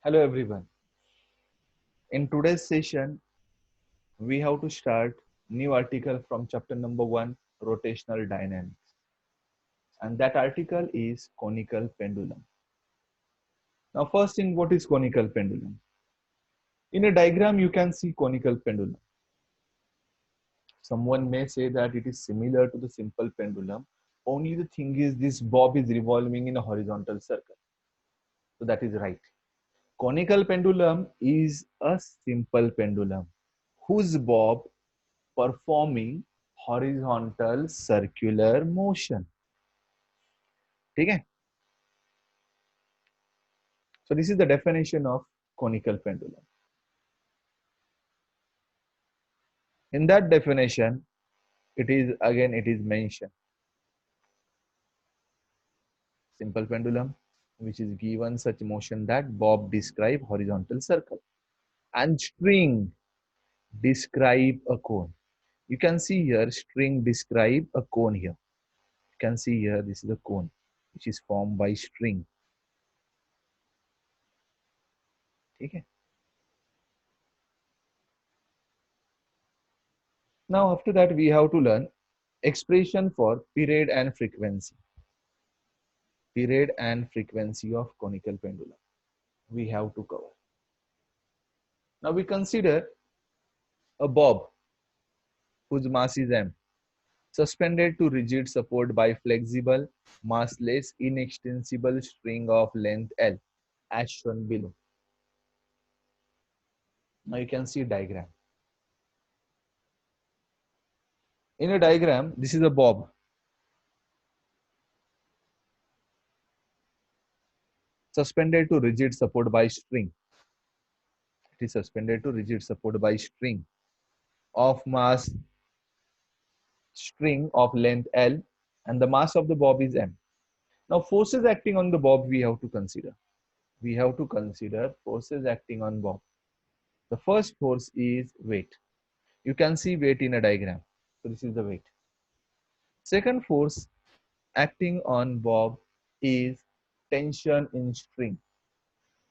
Hello everyone. In today's session, we have to start new article from chapter number 1, rotational dynamics. And that article is conical pendulum. Now first thing, what is conical pendulum? In a diagram, you can see conical pendulum. Someone may say that it is similar to the simple pendulum. Only the thing is this bob is revolving in a horizontal circle. So that is right. Conical pendulum is a simple pendulum whose bob performing horizontal circular motion. ठीक है? So this is the definition of conical pendulum. In that definition, it is mentioned simple pendulum which is given such motion that bob describe horizontal circle and string describe a cone. You can see here string describe a cone here. You can see here this is a cone which is formed by string. ठीक है? Now after that we have to learn expression for period and frequency. Period and frequency of conical pendulum we have to cover. Now we consider a bob whose mass is m, suspended to rigid support by flexible, massless, inextensible string of length L, as shown below. Now you can see diagram. In a diagram, this is a bob suspended to rigid support by string. It is suspended to rigid support by string of mass string of length L, and the mass of the bob is m. Now forces acting on the bob we have to consider. We have to consider forces acting on bob. The first force is weight. You can see weight in a diagram. So this is the weight. Second force acting on bob is tension in string.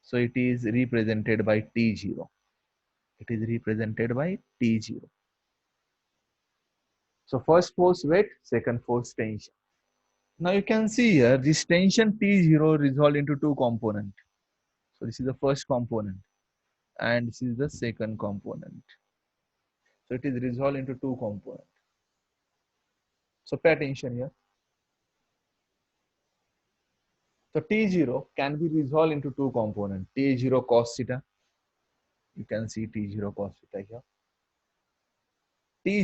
So it is represented by T0. It is represented by T0. So first force weight, second force tension. Now you can see here this tension T0 resolved into two components. So this is the first component and this is the second component. So it is resolved into two components. So pay attention here. So T0 can be resolved into two components. T0 cos theta. You can see T0 cos theta here.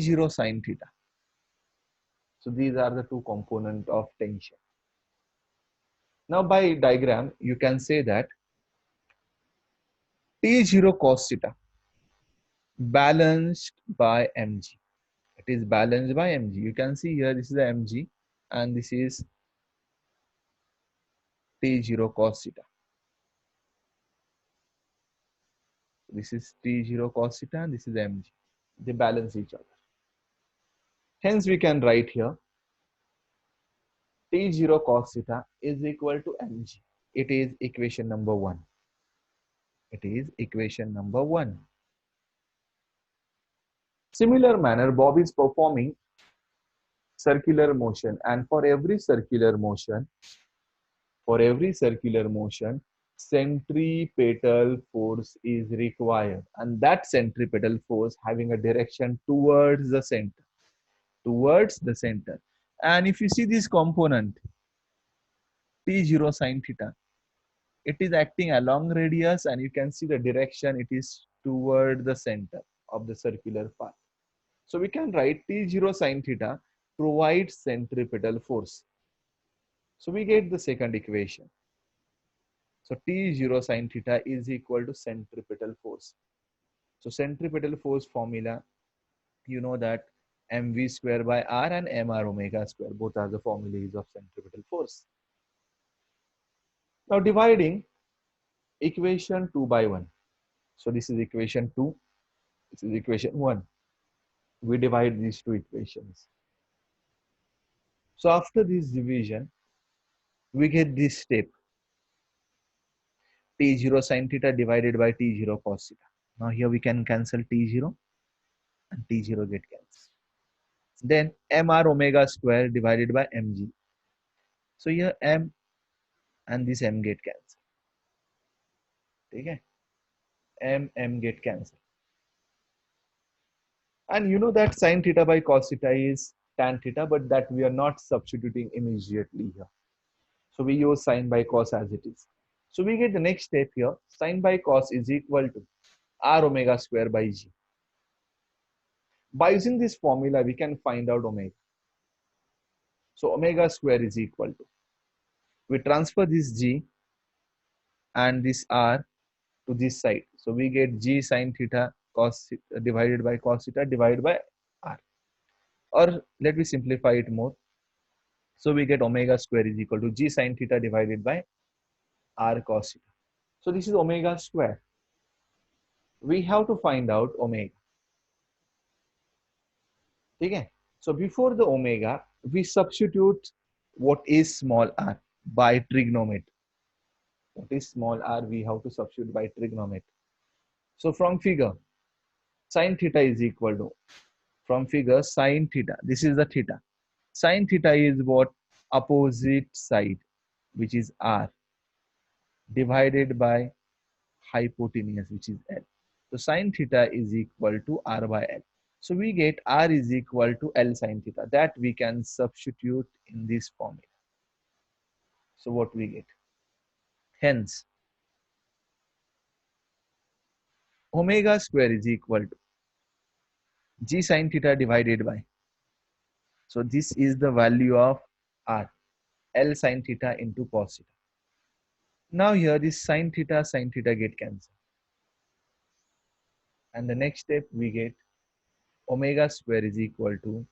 T0 sin theta. So these are the two components of tension. Now by diagram, you can say that T0 cos theta balanced by mg. It is balanced by mg. You can see here this is the mg and this is T0 cos theta. This is T0 cos theta and this is mg. They balance each other. Hence we can write here T0 cos theta is equal to mg. It is equation number 1. It is equation number 1. Similar manner, bob is performing circular motion, and for every circular motion, centripetal force is required, and that centripetal force having a direction towards the center, towards the center. And if you see this component T0 sin theta, it is acting along radius, and you can see the direction it is toward the center of the circular path. So we can write T0 sin theta provides centripetal force. So we get the second equation. So T0 sin theta is equal to centripetal force. So centripetal force formula, you know that mv square by r and mr omega square, both are the formulas of centripetal force. Now dividing equation 2 by 1. So this is equation 2, this is equation 1. We divide these two equations. So after this division, we get this step. T0 sine theta divided by T0 cos theta. Now here we can cancel T0 and T0 get cancelled. Then mr omega square divided by mg. So here m and this m get cancelled. Okay? M get cancelled. And you know that sine theta by cos theta is tan theta, but that we are not substituting immediately here. So we use sine by cos as it is. So we get the next step here. Sine by cos is equal to r omega square by g. By using this formula, we can find out omega. So omega square is equal to, we transfer this g and this r to this side. So we get g sine theta cos divided by cos theta divided by r. Or let me simplify it more. So we get omega square is equal to g sine theta divided by r cos theta. So this is omega square. We have to find out omega. Okay? So before the omega, we substitute what is small r by trigonometry. What is small r? We have to substitute by trigonometry. So from figure, sine theta is equal to, from figure sine theta, this is the theta. Sine theta is what? Opposite side, which is r, divided by hypotenuse, which is L. So sine theta is equal to r by L. So we get r is equal to L sine theta. That we can substitute in this formula. So what we get? Hence, omega square is equal to g sine theta divided by. So this is the value of r, L sine theta into cos theta. Now here this sine theta get cancelled. And the next step we get omega square is equal to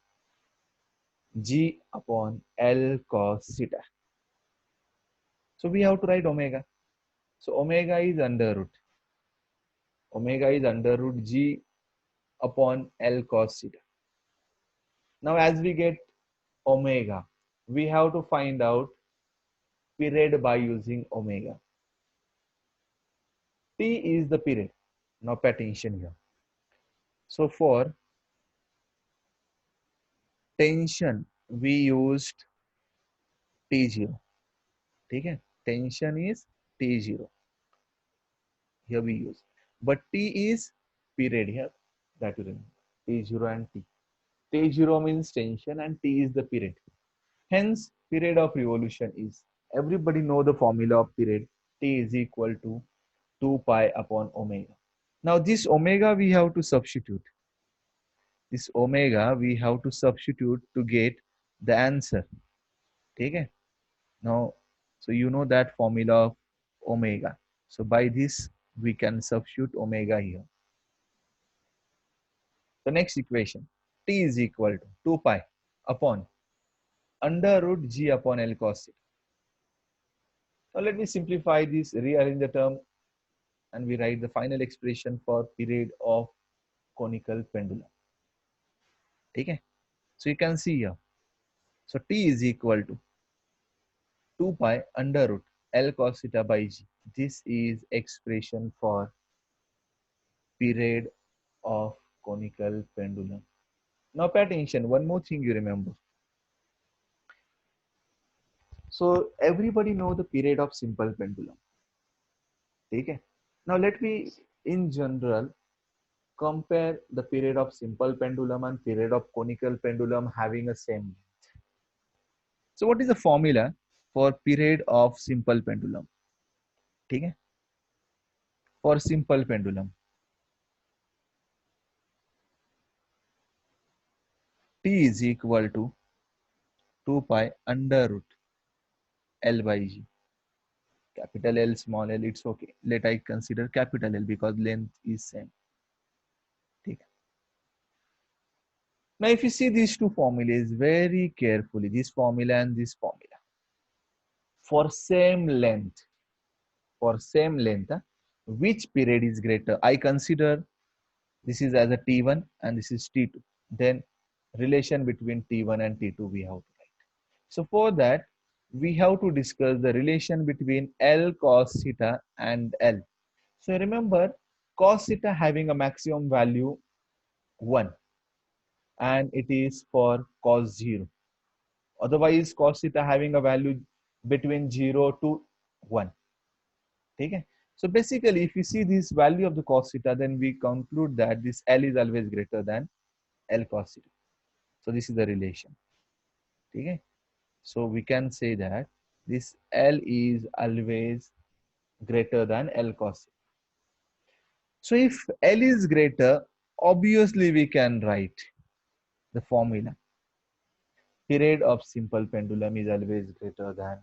g upon L cos theta. So we have to write omega. So omega is under root. Omega is under root g upon L cos theta. Now as we get omega, we have to find out period by using omega. T is the period. Now pay attention here. So for tension, we used T0. Okay? Tension is T0. Here we use. But T is period here. That you remember. T0 and T. T0 means tension and T is the period. Hence, period of revolution is, everybody know the formula of period. T is equal to 2 pi upon omega. Now this omega we have to substitute. This omega we have to substitute to get the answer. Okay? Now, so you know that formula of omega. So by this we can substitute omega here. The next equation, T is equal to 2 pi upon under root g upon L cos theta. Now let me simplify this, rearrange the term, and we write the final expression for period of conical pendulum. Okay? So you can see here. So T is equal to 2 pi under root L cos theta by g. This is expression for period of conical pendulum. Now pay attention, one more thing you remember. So everybody know the period of simple pendulum. Okay? Now let me in general compare the period of simple pendulum and period of conical pendulum having a same length. So what is the formula for period of simple pendulum? Okay? For simple pendulum, T is equal to 2 pi under root L by G. Capital L, small l, it's okay. Let I consider capital L because length is same. Okay. Now if you see these two formulas very carefully, this formula and this formula, for same length, which period is greater? I consider this is as a T1 and this is T2. Then relation between T1 and T2 we have to write. So for that, we have to discuss the relation between L cos theta and L. So remember, cos theta having a maximum value 1 and it is for cos 0. Otherwise, cos theta having a value between 0 to 1. Okay? So basically, if you see this value of the cos theta, then we conclude that this L is always greater than L cos theta. So this is the relation. Okay? So we can say that this L is always greater than L cos theta. So if L is greater, obviously we can write the formula. Period of simple pendulum is always greater than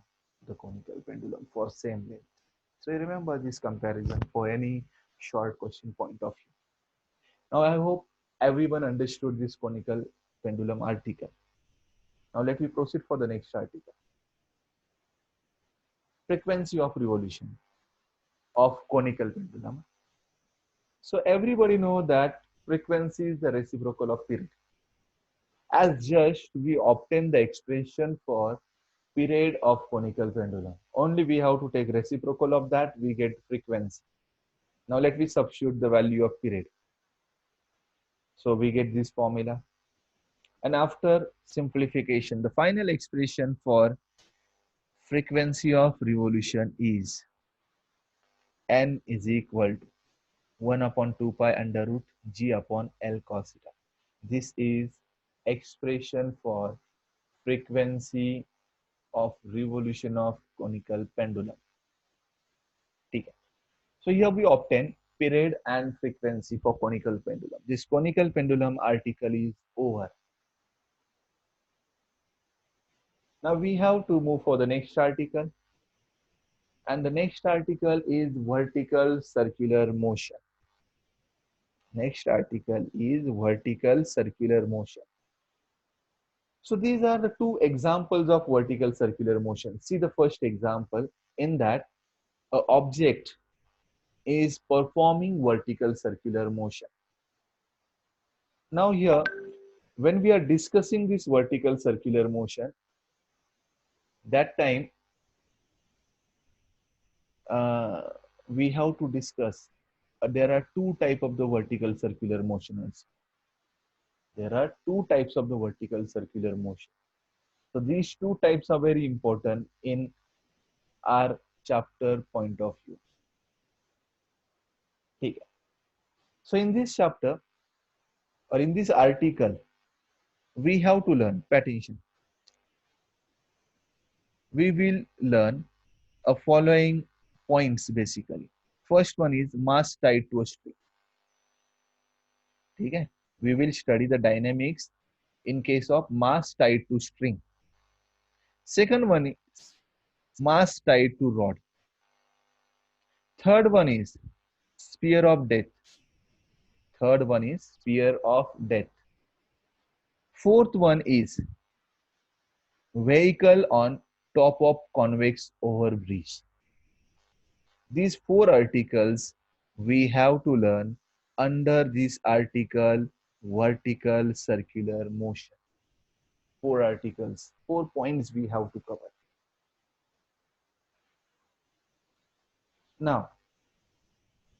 the conical pendulum for same length. So you remember this comparison for any short question point of view. Now I hope everyone understood this conical pendulum article. Now let me proceed for the next article. Frequency of revolution of conical pendulum. So everybody know that frequency is the reciprocal of period. As just we obtain the expression for period of conical pendulum. Only we have to take reciprocal of that, we get frequency. Now let me substitute the value of period. So we get this formula. And after simplification, the final expression for frequency of revolution is n is equal to 1 upon 2 pi under root g upon L cos theta. This is expression for frequency of revolution of conical pendulum. Okay. So here we obtain period and frequency for conical pendulum. This conical pendulum article is over. Now we have to move for the next article. And the next article is vertical circular motion. Next article is vertical circular motion. So these are the two examples of vertical circular motion. See the first example in that an object is performing vertical circular motion. Now here, when we are discussing this vertical circular motion, that time uh, we have to discuss there are two type of the vertical circular motions. There are two types of the vertical circular motion. So these two types are very important in our chapter point of view. Okay. So in this chapter or in this article, we have to learn, pay attention. We will learn a following points basically. First one is mass tied to a string. Okay. We will study the dynamics in case of mass tied to string. Second one is mass tied to rod. Third one is spear of death. Third one is spear of death. Fourth one is vehicle on top of convex overbridge. These four articles we have to learn under this article vertical circular motion. Four articles, 4 points we have to cover. Now,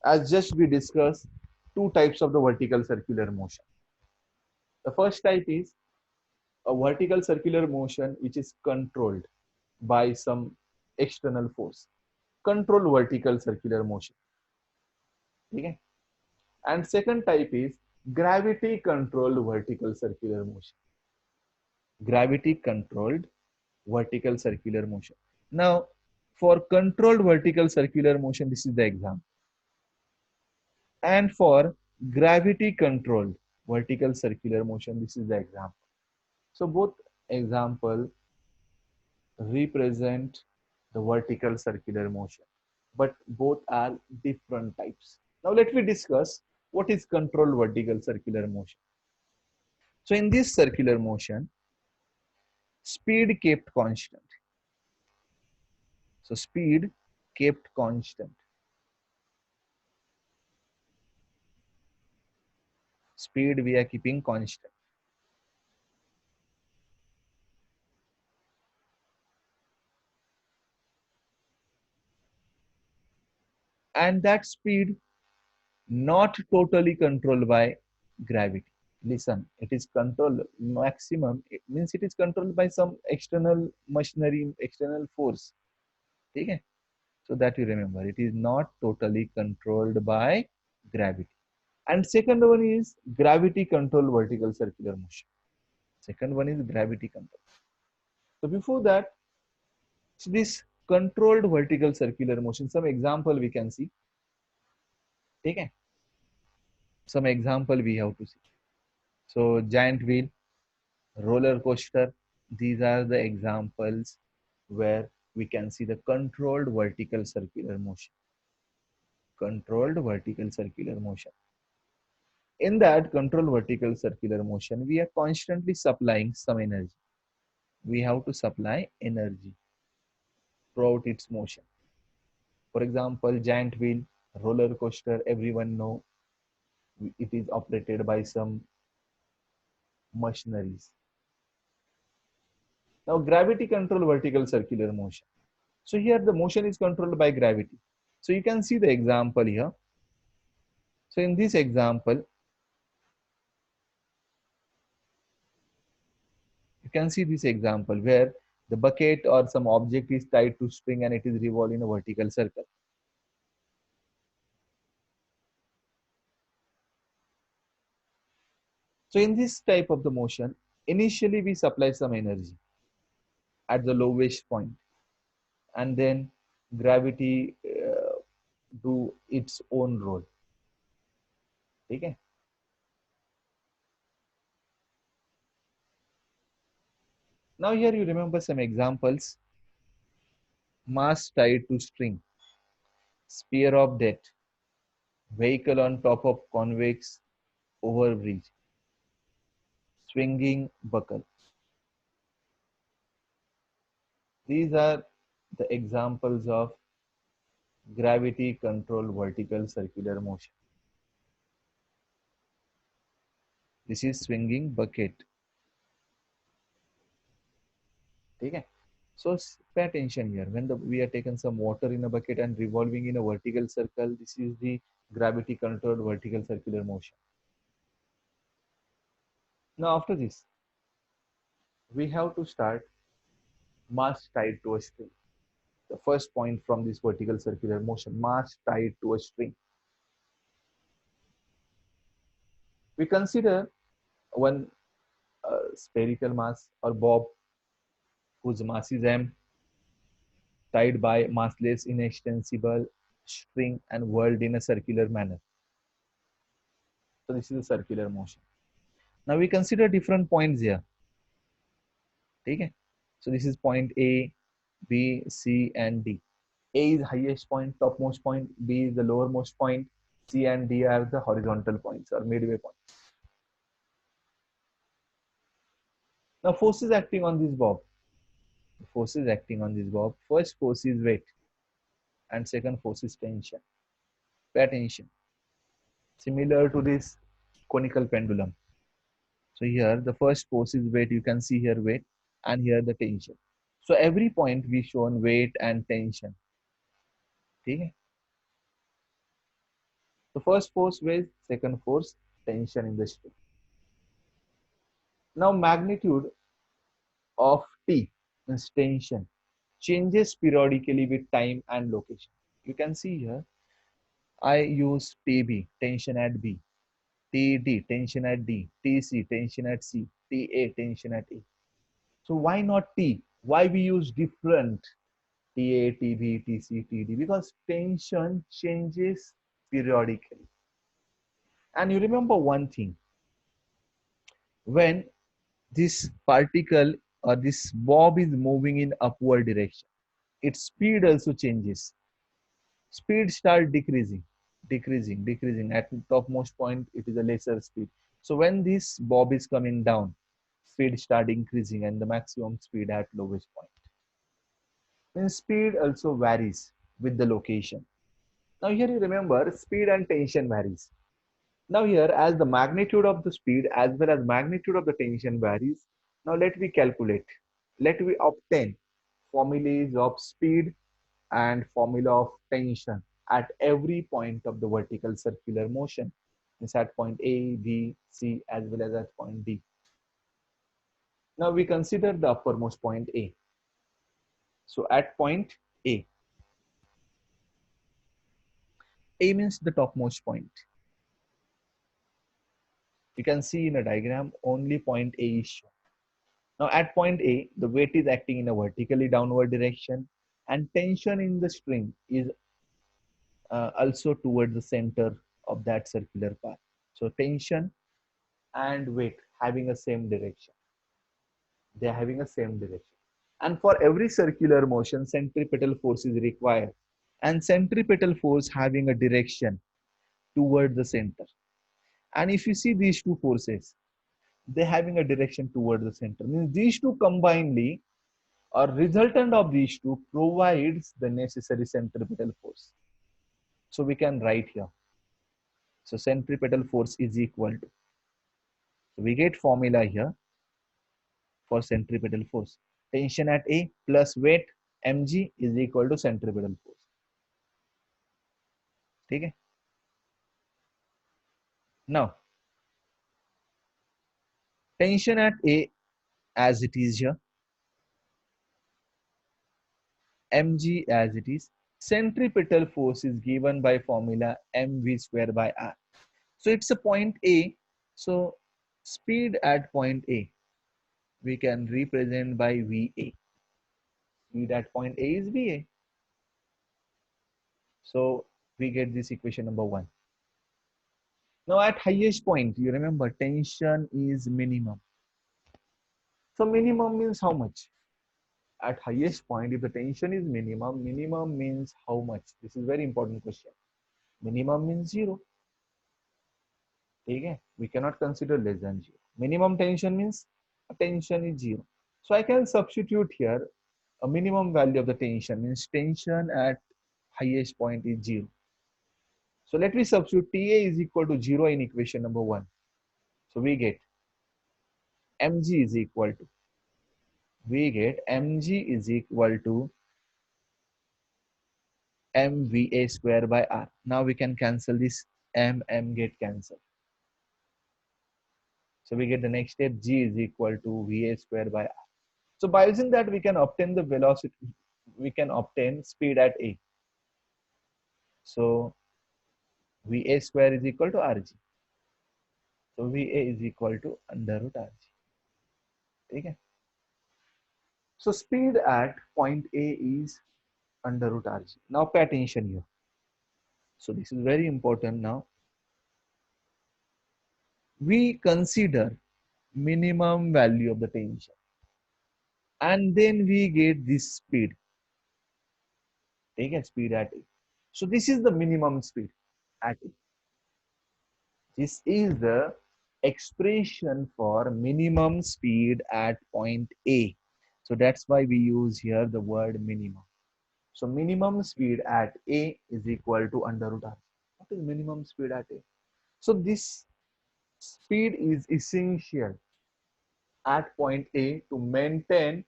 as just we discussed, two types of the vertical circular motion. The first type is a vertical circular motion which is controlled by some external force. Control vertical circular motion. Okay? And second type is gravity controlled vertical circular motion. Gravity controlled vertical circular motion. Now, for controlled vertical circular motion, this is the example. And for gravity controlled vertical circular motion, this is the example. So both example represent the vertical circular motion, but both are different types. Now let me discuss what is controlled vertical circular motion. So in this circular motion, speed kept constant. So speed kept constant. Speed we are keeping constant. and that speed not totally controlled by gravity. Listen, it is controlled maximum. It means it is controlled by some external machinery, external force. Okay? So that you remember, it is not totally controlled by gravity. And second one is gravity control vertical circular motion. Second one is gravity control. So before that, this controlled vertical circular motion, some example we can see. Okay? Some example we have to see. So giant wheel, roller coaster, these are the examples where we can see the controlled vertical circular motion. Controlled vertical circular motion. In that controlled vertical circular motion, we are constantly supplying some energy. We have to supply energy throughout its motion. For example, giant wheel, roller coaster, everyone know it is operated by some machineries. Now, gravity control vertical circular motion. So here the motion is controlled by gravity. So you can see the example here. So in this example, you can see this example where the bucket or some object is tied to string and it is revolved in a vertical circle. So in this type of the motion, initially we supply some energy at the lowest point, and then gravity do its own role. Okay? Now here you remember some examples. Mass tied to string, spear of death, vehicle on top of convex overbridge, swinging buckle. These are the examples of gravity controlled vertical circular motion. This is swinging bucket. Okay? So pay attention here. When we are taking some water in a bucket and revolving in a vertical circle, this is the gravity controlled vertical circular motion. Now after this, we have to start mass tied to a string. The first point from this vertical circular motion, mass tied to a string. We consider one spherical mass or bob whose mass is m, tied by massless inextensible string and whirled in a circular manner. So this is a circular motion. Now we consider different points here. Okay? So this is point A, B, C, and D. A is highest point, topmost point. B is the lowermost point. C and D are the horizontal points or midway points. Now forces acting on this bob. Forces acting on this bob. First force is weight and second force is tension. Pay attention. Similar to this conical pendulum. So here the first force is weight. You can see here weight and here the tension. So every point we shown weight and tension. Okay? The first force weight, second force tension in the string. Now magnitude of T means tension changes periodically with time and location. You can see here I use TB tension at B, TD tension at D, TC tension at C, TA tension at A. So why not T? Why we use different TA, TB, TC, TD? Because tension changes periodically. And you remember one thing, when this particle or this bob is moving in upward direction, its speed also changes. Speed start decreasing. At the topmost point, it is a lesser speed. So when this bob is coming down, speed start increasing and the maximum speed at lowest point. Then speed also varies with the location. Now here you remember speed and tension varies. Now here as the magnitude of the speed as well as magnitude of the tension varies, now let me calculate. Let me obtain formulas of speed and formula of tension at every point of the vertical circular motion. It's at point A, B, C, as well as at point D. Now we consider the uppermost point A. So at point A, A means the topmost point. You can see in a diagram only point A is shown. Now at point A, the weight is acting in a vertically downward direction and tension in the string is also towards the center of that circular path. So tension and weight having a same direction. They are having a same direction. And for every circular motion, centripetal force is required. And centripetal force having a direction toward the center. And if you see these two forces, they're having a direction toward the center. Means these two combinedly or resultant of these two provides the necessary centripetal force. So we can write here. So centripetal force is equal to. So we get formula here for centripetal force. Tension at A plus weight mg is equal to centripetal force. Okay. Now tension at A as it is here, mg as it is. Centripetal force is given by formula mv square by r. So it's a point A. So speed at point A we can represent by VA. Speed at point A is VA. So we get this equation number 1. Now at highest point, you remember tension is minimum. So minimum means how much? At highest point, if the tension is minimum, minimum means how much? This is very important question. Minimum means 0. Okay? We cannot consider less than 0. Minimum tension means tension is 0. So I can substitute here a minimum value of the tension means tension at highest point is 0. So let me substitute TA is equal to 0 in equation number 1. So we get mg is equal to mva square by r. Now we can cancel this m get cancelled. So we get the next step g is equal to va square by r. So by using that we can obtain the velocity, we can obtain speed at A. So va square is equal to rg. So va is equal to under root rg. Okay. So speed at point A is under root rg. Now pay attention here. So this is very important now. We consider minimum value of the tension and then we get this speed. Take a speed at A. So this is the minimum speed at A. This is the expression for minimum speed at point A. So that's why we use here the word minimum. So minimum speed at A is equal to under root r. What is minimum speed at A? So this speed is essential at point A to maintain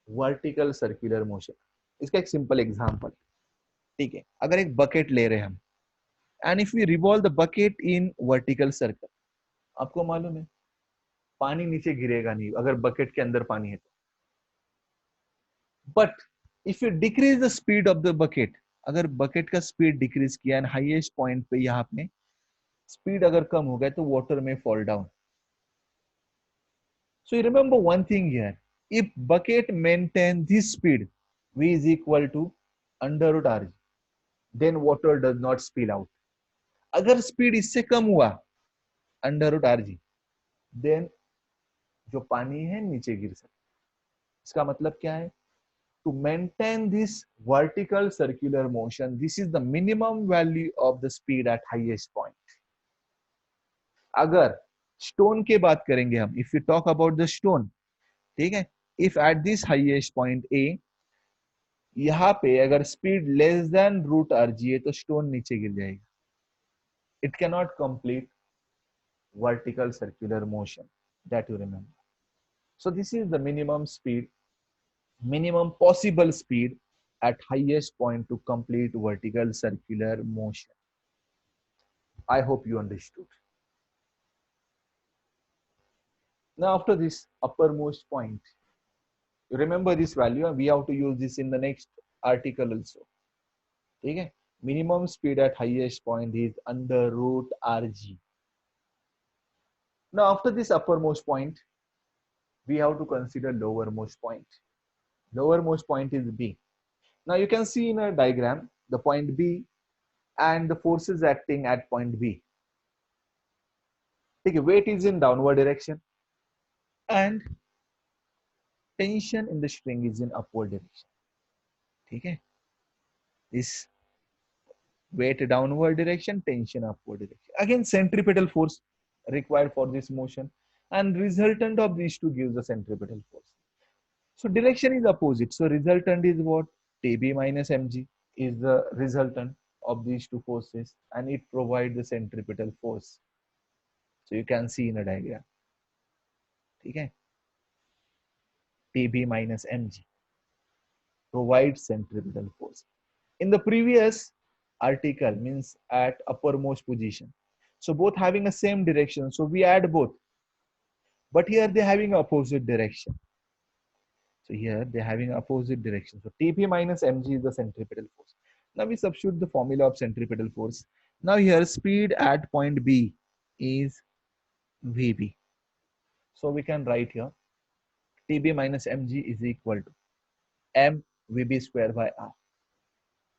vertical circular motion. इसका एक simple example. ठीक है, अगर एक bucket ले रहे हैं हम and if we revolve the bucket in vertical circle, आपको मालूम है पानी नीचे गिरेगा नहीं अगर bucket के अंदर पानी है तो. But if you decrease the speed of the bucket, अगर bucket का speed decrease किया and highest point पे यहाँ पे speed अगर कम हो गया तो water may fall down. So you remember one thing here. If bucket maintain this speed, V is equal to under root RG, then water does not spill out. अगर speed इससे कम हुआ under root RG, then जो पानी है नीचे गिर सकता है. इसका मतलब क्या है? To maintain this vertical circular motion, this is the minimum value of the speed at highest point. अगर stone के बात करेंगे हम, if we talk about the stone, ठीक है, if at this highest point A, यहाँ पे अगर speed less than root RG है तो स्टोन नीचे गिर जाएगा. It can not complete vertical circular motion, that you remember. So this is the minimum speed, minimum possible speed at highest point to complete vertical circular motion. I hope you understood. Now after this uppermost point, you remember this value and we have to use this in the next article also. Okay? Minimum speed at highest point is under root rg. Now after this uppermost point, we have to consider lowermost point. Lowermost point is B. Now you can see in a diagram the point B and the forces acting at point B. Okay, weight is in downward direction and tension in the string is in upward direction. Okay, this weight downward direction, tension upward direction. Again, centripetal force required for this motion, and resultant of these two gives the centripetal force. So direction is opposite. So resultant is what? TB minus mg is the resultant of these two forces, and it provides the centripetal force. So you can see in a diagram. Okay, TB minus mg provides centripetal force. In the previous article means at uppermost position. So both having a same direction. So we add both. But here they're having opposite direction. So here they're having opposite direction. So TP minus mg is the centripetal force. Now we substitute the formula of centripetal force. Now here speed at point B is VB. So we can write here TB minus mg is equal to m VB square by R.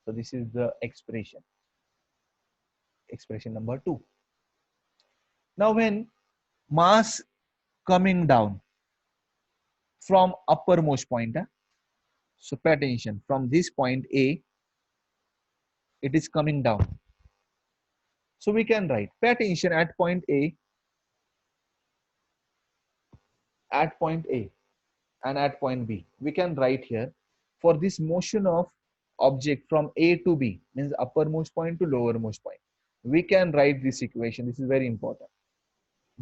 So this is the expression number 2. Now when mass coming down from uppermost point, so pay attention, from this point A, it is coming down. So we can write, pay attention at point A, and at point B. We can write here, for this motion of object from A to B, means uppermost point to lowermost point. We can write this equation. This is very important.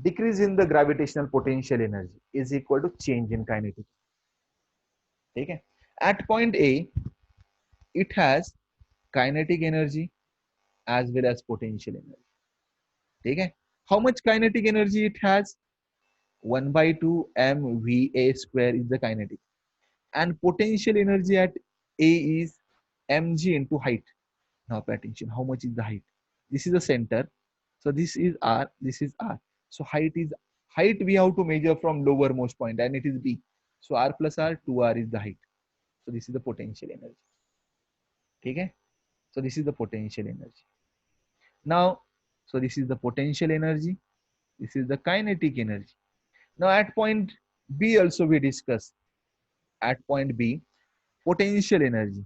Decrease in the gravitational potential energy is equal to change in kinetic. Okay. At point A, it has kinetic energy as well as potential energy. Okay. How much kinetic energy it has? 1 by 2 mva square is the kinetic. And potential energy at A is mg into height. Now pay attention. How much is the height? This is the center. So this is R, this is R. So height we have to measure from lowermost point and it is B. So R plus R, 2R is the height. So this is the potential energy. Okay. So this is the potential energy. Now, so this is the potential energy. This is the kinetic energy. Now at point B also we discuss. At point B, potential energy.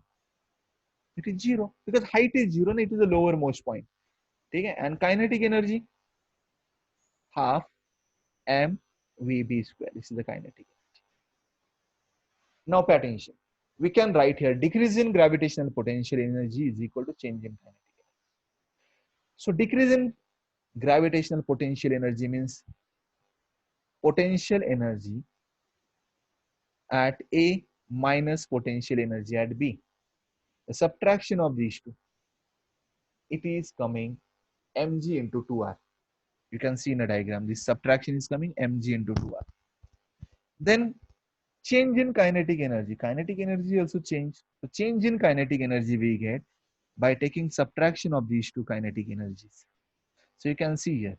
It is 0 because height is 0 and it is the lowermost point. Okay? And kinetic energy, half mvb square. This is the kinetic energy. Now pay attention. We can write here decrease in gravitational potential energy is equal to change in kinetic energy. So decrease in gravitational potential energy means potential energy at A minus potential energy at B. The subtraction of these two, it is coming mg into 2r. You can see in a diagram, this subtraction is coming mg into 2r. Then change in kinetic energy. Kinetic energy also change. So change in kinetic energy we get by taking subtraction of these two kinetic energies. So you can see here,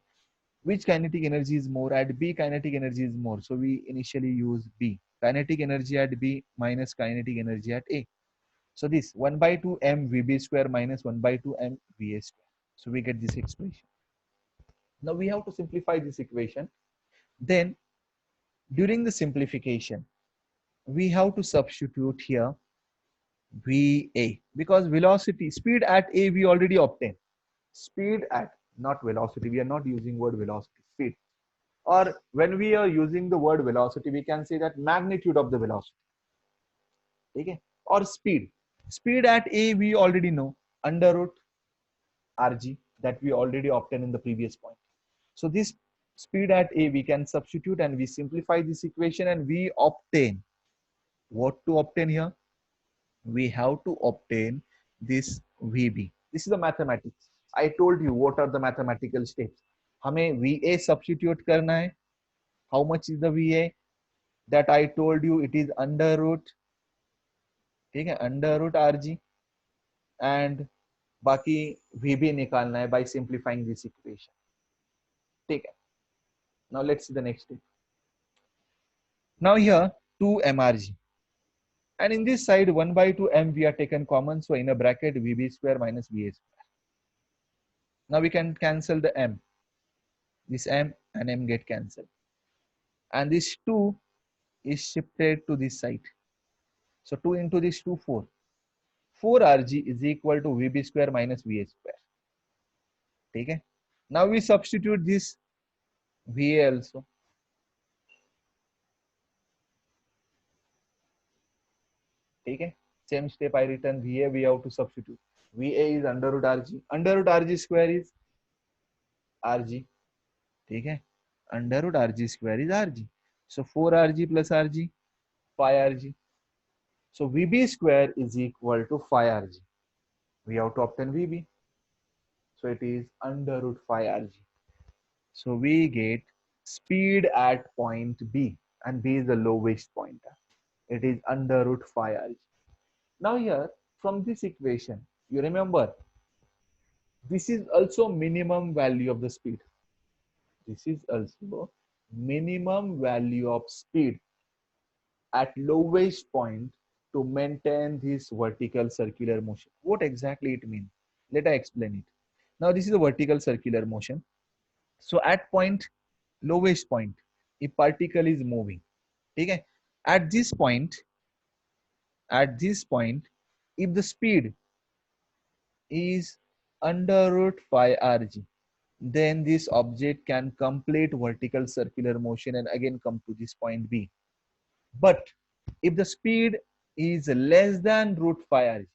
which kinetic energy is more? At B, kinetic energy is more. So we initially use B. Kinetic energy at B minus kinetic energy at A. So this 1 by 2 m VB square minus 1 by 2 m VA square. So we get this expression. Now we have to simplify this equation. Then during the simplification, we have to substitute here VA because velocity, speed at A we already obtained. Speed at, not velocity, we are not using word velocity, speed. Or when we are using the word velocity, we can say that magnitude of the velocity. Okay? Or speed. Speed at A we already know, under root RG, that we already obtained in the previous point. So this speed at A we can substitute and we simplify this equation and we obtain. What to obtain here? we have to obtain this VB. This is the mathematics. I told you what are the mathematical steps. हमें VA substitute करना है. How much is the VA? That I told you it is under root. ठीक है, under root RG, and बाकी VB निकालना है by simplifying this equation. ठीक है. Now let's see the next step. Now here 2 MRG. And in this side 1 by 2 M we are taken common. So in a bracket VB square minus VA square. Now we can cancel the M. This M and M get cancelled. And this 2 is shifted to this side. So 2 into this 2, 4. 4 RG is equal to VB square minus VA square. Okay? Now we substitute this VA also. Okay? Same step I written VA, we have to substitute. VA is under root RG. Under root RG square is RG. Okay? Under root RG square is RG. So 4 RG plus RG, 5 RG. So VB square is equal to 5 RG. We have to obtain VB. So it is under root 5 RG. So we get speed at point B, and B is the lowest point. It is under root 5 RG. Now here from this equation, you remember this is also minimum value of the speed. This is also minimum value of speed at lowest point to maintain this vertical circular motion. What exactly it means? Let I explain it. Now this is a vertical circular motion. So at point, lowest point, a particle is moving. Okay? At this point, if the speed is under root 5 rg, then this object can complete vertical circular motion and again come to this point B. But if the speed is less than root 5 rg,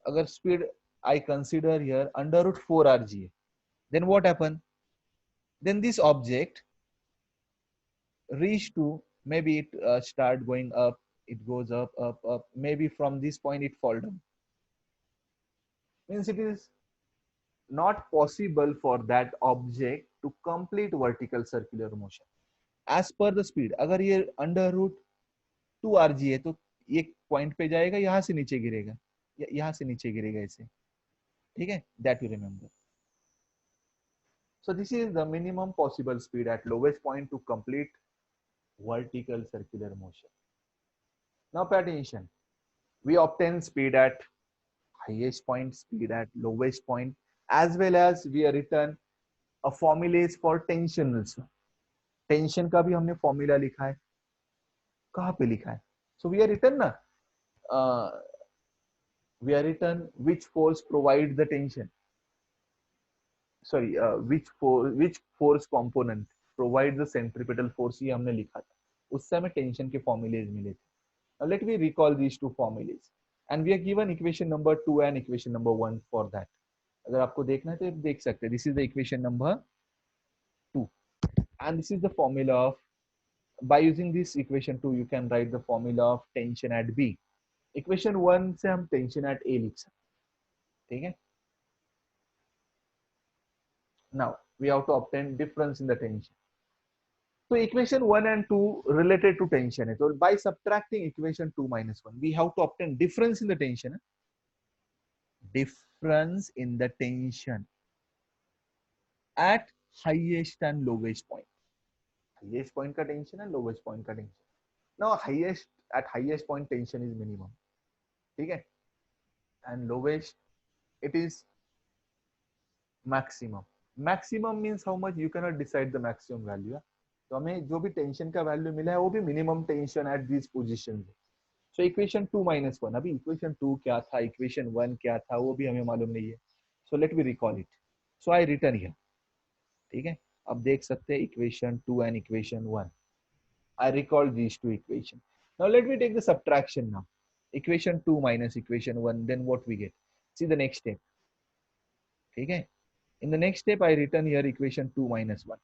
agar speed I consider here under root 4 rg, then what happen? Then this object reach to, maybe it start going up, it goes up, up, up. Maybe from this point it fall down. Means it is not possible for that object to complete vertical circular motion as per the speed. अगर ये under root 2 rg है तो एक point पे जाएगा, यहाँ से नीचे गिरेगा, यहाँ से नीचे गिरेगा ऐसे. ठीक है, that you remember. So this is the minimum possible speed at lowest point to complete vertical circular motion. Now pay attention. We obtain speed at highest point, speed at lowest point, as well as we are written a formulas for tension also. Tension का भी हमने formula लिखा है. कहाँ पे लिखा है? So we are written ना, we are written which force provide the tension. Sorry, which force component provide the centripetal force, ये हमने लिखा था. उस समय टेंशन के फॉर्मूलेज मिले थे. Now let me recall these two formulas, and we are given equation number 2 and equation number 1 for that. अगर आपको देखना है तो देख सकते हैं. This is the equation number 2, and this is the formula of, by using this equation 2 you can write the formula of tension at B. Equation 1 से हम tension at A लिख सकते हैं. ठीक है. Now we have to obtain difference in the tension. So equation 1 and 2 related to tension. So by subtracting equation 2 minus 1, we have to obtain difference in the tension. Difference in the tension at highest and lowest point. Highest point का tension and lowest point का tension. Now at highest point tension is minimum. ठीक है. And lowest it is maximum. Maximum means how much? You cannot decide the maximum value. तो हमें जो भी tension का value मिला है वो भी minimum tension at this position. So equation 2 minus 1, अभी इक्वेशन 2 क्या था, इक्वेशन 1 क्या था, वो भी हमें मालूम नहीं है. So let me recall it. So I return here. ठीक है, अब देख सकते हैं equation 2 and equation 1. I recall these two equation. Now let me take the subtraction. Now equation 2 minus equation 1, then what we get. See the next step. ठीक है, in the next step I written here equation 2 minus 1.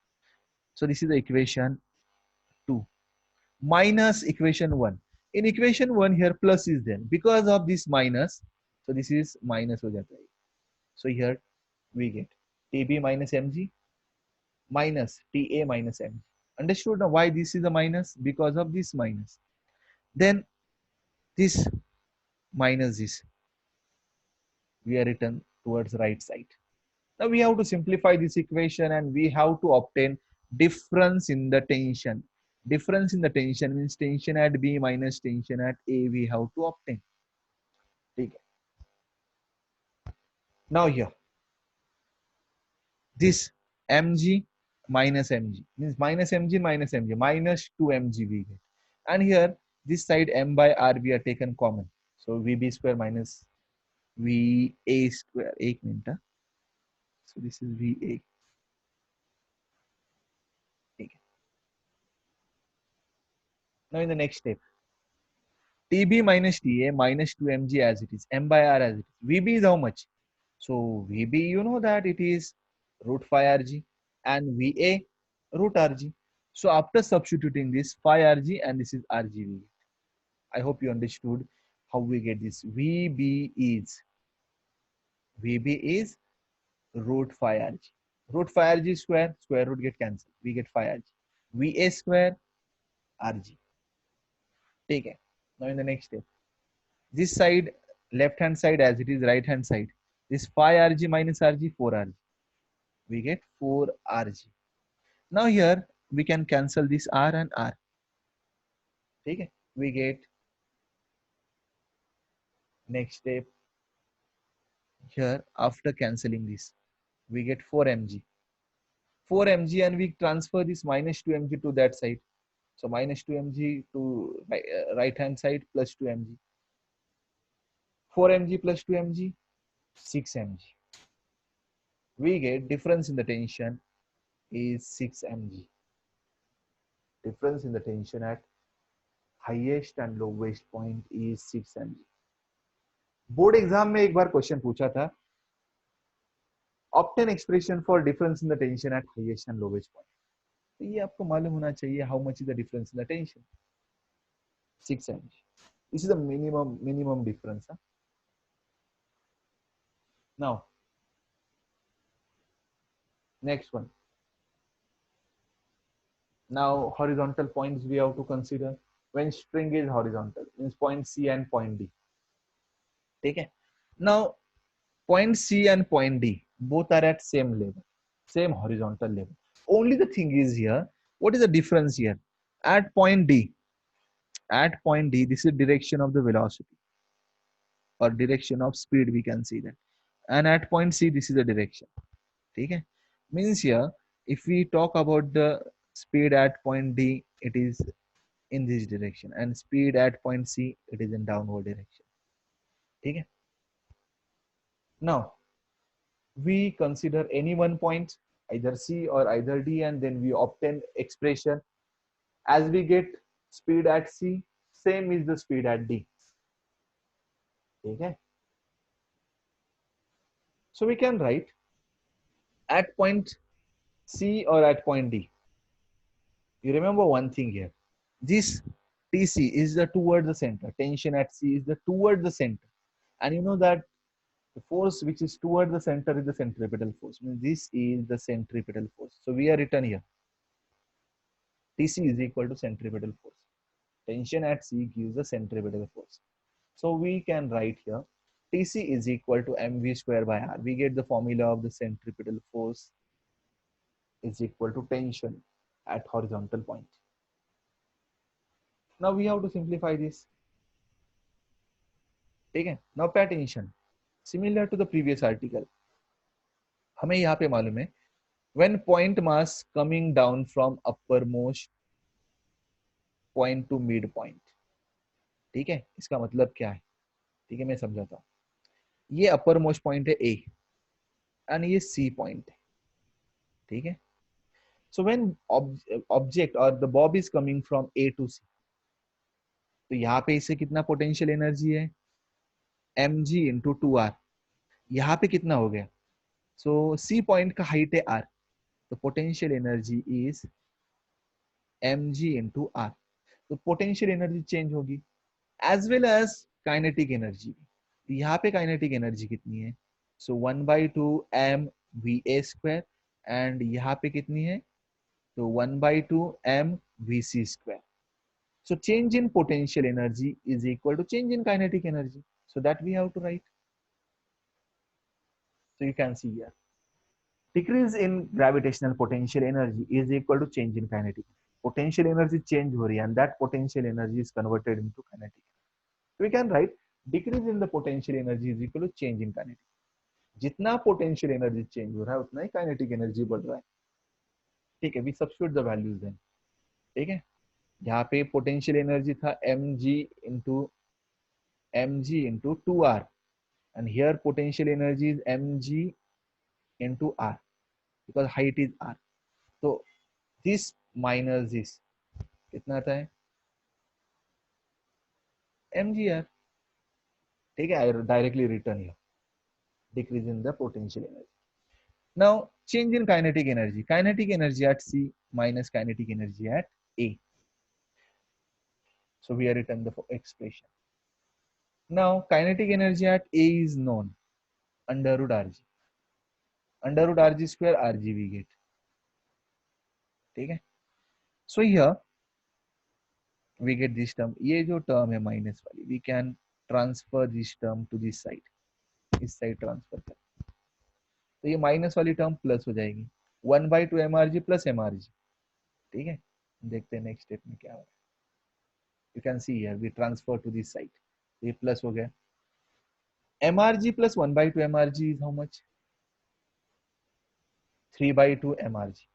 So this is the equation 2 minus equation 1. In equation 1 here plus is there because of this minus, so this is minus हो जाता है. So here we get TB minus mg minus TA minus mg. Understood now why this is a minus? Because of this minus. Then this minus this, we are written towards right side. Now we have to simplify this equation and we have to obtain difference in the tension. Difference in the tension means tension at B minus tension at A we have to obtain. Okay. Now here, this mg minus mg means minus mg minus 2 mg we get. And here, this side m by r we are taken common. So vb square minus va square. एक minute. So this is va. Okay. Now in the next step, TB minus TA minus 2 mg as it is, m by r as it is. VB is how much? So VB, you know that it is root phi Rg and VA root Rg. So after substituting this phi Rg and this is Rg, I hope you understood how we get this. VB is root phi Rg. Root phi Rg square root get cancelled. We get phi Rg. VA square Rg. Take it. Now in the next step, this side left hand side as it is right hand side, this phi Rg minus Rg 4 Rg, we get 4 Rg. Now here we can cancel this R and R. Okay, we get next step here after cancelling this, we get 4 mg. 4 mg and we transfer this minus 2 mg to that side. So minus 2 mg to right hand side plus 2 mg. 4 mg plus 2 mg, 6 mg. We get difference in the tension is 6 mg. Difference in the tension at highest and lowest point is 6 mg. Board exam में एक बार question पूछा था, obtain expression for difference in the tension at highest and lowest point. तो ये आपको मालूम होना चाहिए how much is the difference in the tension. 6 mg. This is the minimum difference. Now next one. Now horizontal points we have to consider when string is horizontal means point C and point D. Okay. Now point C and point D both are at same level, same horizontal level. Only the thing is here, what is the difference here? At point D, this is direction of the velocity or direction of speed, we can see that. And at point C, this is the direction. Okay. Means here, if we talk about the speed at point D, it is in this direction, and speed at point C, it is in downward direction. Okay. Now we consider any one point, either C or either D, and then we obtain expression as we get speed at C, same is the speed at D. Okay. So we can write at point C or at point D. You remember one thing here. This TC is the toward the center. Tension at C is the toward the center. And you know that the force which is toward the center is the centripetal force. Means this is the centripetal force. So we are written here. TC is equal to centripetal force. Tension at C gives the centripetal force. So we can write here TC is equal to mv square by r. We get the formula of the centripetal force is equal to tension at horizontal point. Now we have to simplify this. Okay. Now pay attention. Similar to the previous article, हमें यहाँ पे मालूम है when point mass coming down from uppermost point to midpoint. ठीक है, इसका मतलब क्या है? ठीक है, मैं समझाता हूँ. ये अपर मोस्ट पॉइंट है A एंड ये C पॉइंट है. ठीक है. So when object or the bob is coming from A to C, तो यहाँ पे इसे कितना पोटेंशियल एनर्जी है? mg into 2r. यहाँ पे कितना हो गया? सो C पॉइंट का हाइट है r, तो potential energy is mg into r. तो पोटेंशियल एनर्जी चेंज होगी. as well as kinetic energy. यहाँ पे kinetic energy कितनी है? So 1/2 m va square and यहाँ पे कितनी है? So 1/2 m vc square. So change in potential energy is equal to change in kinetic energy. So that we have to write. So you can see here. Decrease in gravitational potential energy is equal to change in kinetic. Potential energy change हो रही है and that potential energy is converted into kinetic. So we can write decrease in the potential energy is equal to change in kinetic. जितना potential energy change हो रहा है उतना ही kinetic energy बढ़ रहा है. ठीक है, we substitute the values then. ठीक है, यहाँ पे potential energy था mg into 2r and here potential energy is mg into r because height is r. So this minus this कितना आता है mgr. ठीक है, I directly written here decrease in the potential energy. Now change in kinetic energy at c minus kinetic energy at a. So we are written the expression. Now kinetic energy at a is known under root rg. Under root rg square rg we get. ठीक है, so here we get this term. ये जो term है minus वाली, we can transfer this term to this side. इस side transfer कर, तो ये माइनस वाली टर्म प्लस हो जाएगी 1/2 mrg प्लस mrg. ठीक है, देखते हैं नेक्स्ट स्टेप में क्या हो रहा है. You can see here we transfer to this side, ये प्लस हो गया. mrg plus 1/2 mrg is how much? 3/2 mrg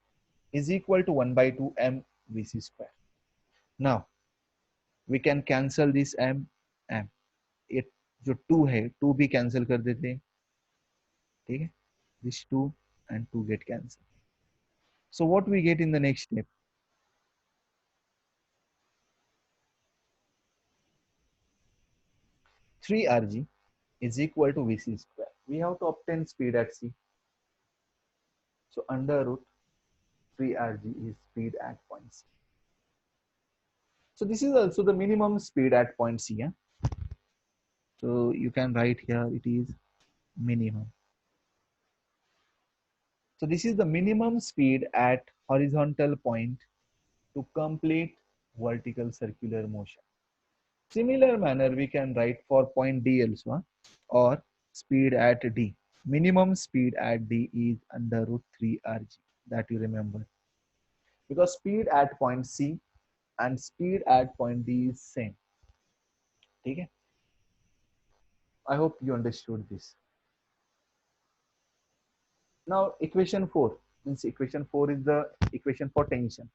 is equal to 1/2 m vc square. Now we can cancel this m. ये जो 2 है 2 भी कैंसिल कर देते हैं. ठीक है, this 2 and 2 get cancelled. So what we get in the next step? 3rg is equal to vc square. We have to obtain speed at c. So under root 3rg is speed at point c. So this is also the minimum speed at point c. Yeah? So you can write here it is minimum. So this is the minimum speed at horizontal point to complete vertical circular motion. Similar manner we can write for point D also, or speed at D. Minimum speed at D is under root 3rg, that you remember. Because speed at point C and speed at point D is same. Okay? I hope you understood this. Now equation 4 means equation 4 is the equation for tension.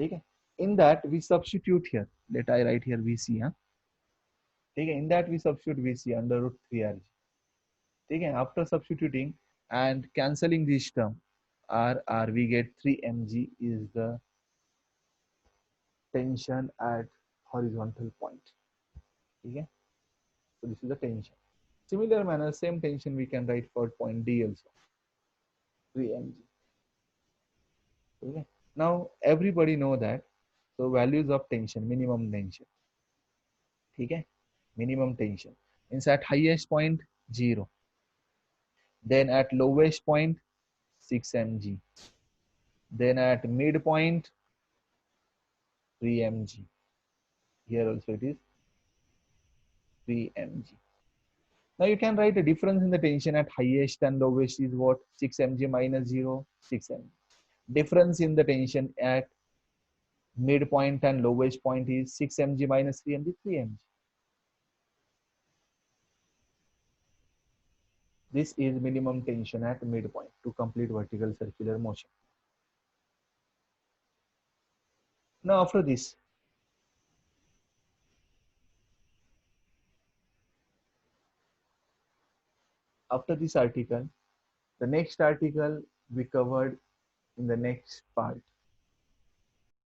Okay? In that we substitute here. Let I write here Vc. Huh? Okay? In that we substitute Vc under root 3rg. Okay? After substituting and cancelling this term, R we get 3 mg is the tension at horizontal point. Okay? So this is the tension. Similar manner, same tension we can write for point D also, 3 mg. Okay? Now everybody know that. So values of tension, minimum tension. Okay? Minimum tension. Means at highest point 0. Then at lowest point 6 mg. Then at midpoint 3 mg. Here also it is 3 mg. Now you can write a difference in the tension at highest and lowest is what? 6 mg minus 0, 6 mg. Difference in the tension at midpoint and lowest point is 6 mg minus 3 mg, 3 mg. This is minimum tension at midpoint to complete vertical circular motion. Now after this, article, the next article we covered in the next part.